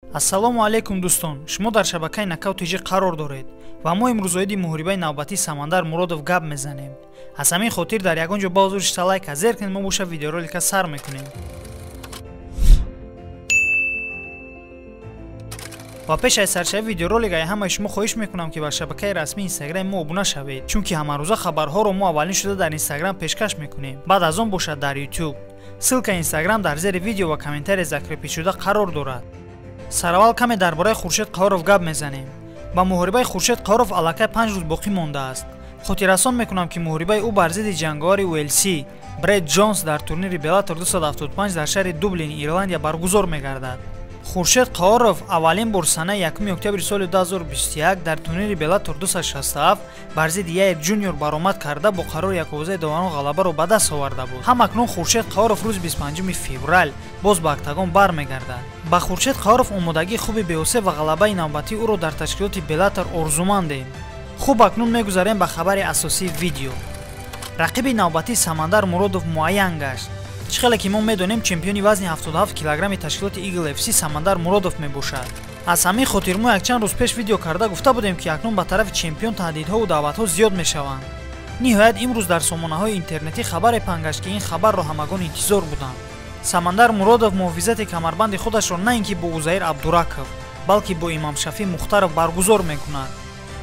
Ассалому алейкум дӯстон, шумо дар шабакаи Нокаут.tg қарор доред ва мо имрӯз оиди муҳорибаи навбатии Самандар Муродов гап мезанем. Аз ҳамин хотир дар ягон ҷо ба ҳузур шита лайка зеркунед, мо боша видеоролика сар мекунем. ва пеш аз саршави видеоролика ҳамаи шумо хоҳиш мекунам ки бар шабакаи расмии Инстаграми мо обуна шавед, чунки ҳамарӯза хабарҳоро мо аввалин шуда дар Инстаграм пешкаш мекунем, баъд аз он бошад дар YouTube. Ссилкаи Инстаграм дар зери видео ва комментария закрепишуда қарор дорад. Сараввал каме дар бораи Хуршед Қаҳоров гап мезанем. Ба муҳорибаи Хуршед Қаҳоров аллакай 5 рӯз боқӣ мондааст. Хотиррасон мекунам ки муҳорибаи ӯ бар зидди ҷангавари UFC Бред Джонс дар турнири Bellator 275 дар шаҳри Дублин, Ирландия баргузор мегардад. Хуршед Қаҳоров аввалин бор санаи 1 октябри соли 2021 дар турнири Bellator 267 бар зидди Яир Ҷуниор баромад карда бо қарори яковозаи даварон ғалабаро ба даст оварда буд. Ҳамакнун Хуршед Қаҳоров рӯзи 25 феврал боз ба октагон бармегардад. Ба Хуршед Қаҳоров омодагии хуби беосеб ва ғалабаи навбатии ӯро дар ташкилоти Bellator орзумандем. Хуб, акнун мегузарем ба хабари асосии видео. Рақиби навбатии Самандар Муродов муайян гашт. чӣ хеле ки мо медонем чемпиони вазни 77 килограмми ташкилоти Eagle FC Самандар Муродов мебошад. Аз ҳамин хотир мо якчанд рӯз пеш видео карда гуфта будем ки акнун ба тарафи чемпион таҳдидҳову даъватҳо зиёд мешаванд. Ниҳоят имрӯз дар сомонаҳои интернетӣ хабаре паҳн гашт ки ин хабарро ҳамагон интизор буданд. Самандар Муродов муҳофизати камарбанди худашро на ин ки бо Узаир Абдураков, балки бо Имомшафӣ Мухтаров баргузор мекунад.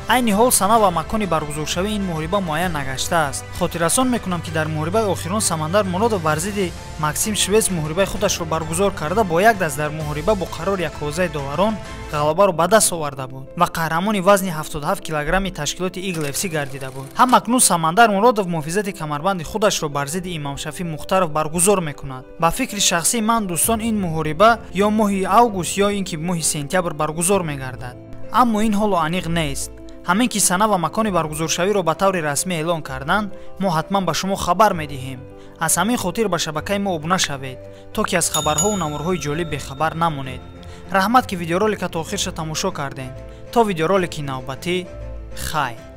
айни ҳол сана ва макони баргузоршавии ин муҳориба муайян нагаштааст. Хотиррасон мекунам ки дар муҳорибаи охирон Самандар Муродов бар зидди Максим Швец муҳорибаи худашро баргузор карда бо як даст дар муҳориба бо қарори яковозаи доварон ғалабаро ба даст оварда буд ва қаҳрамони вазни 77 килограмми ташкилоти Eagle FC гардида буд. ҳамакнун Самандар Муродов муҳофизати камарбанди худашро бар зидди Имомшафӣ Мухтаров баргузор мекунад. Ба фикри шахсии ман дӯстон, ин муҳориба ё моҳи август ё ин ки моҳи сентябр баргузор мегардад. Аммо ин ҳоло аниқ нест. ҳамин ки сана ва макони баргузоршавиро ба таври расмӣ эълон карданд, мо ҳатман ба шумо хабар медиҳем. аз ҳамин хотир ба шабакаи мо обуна шавед, то ки аз хабарҳову намурҳои ҷолиб бехабар намонед. раҳмат ки видеоролика то охирша тамошо кардед. То видеоролики навбатӣ, хайр.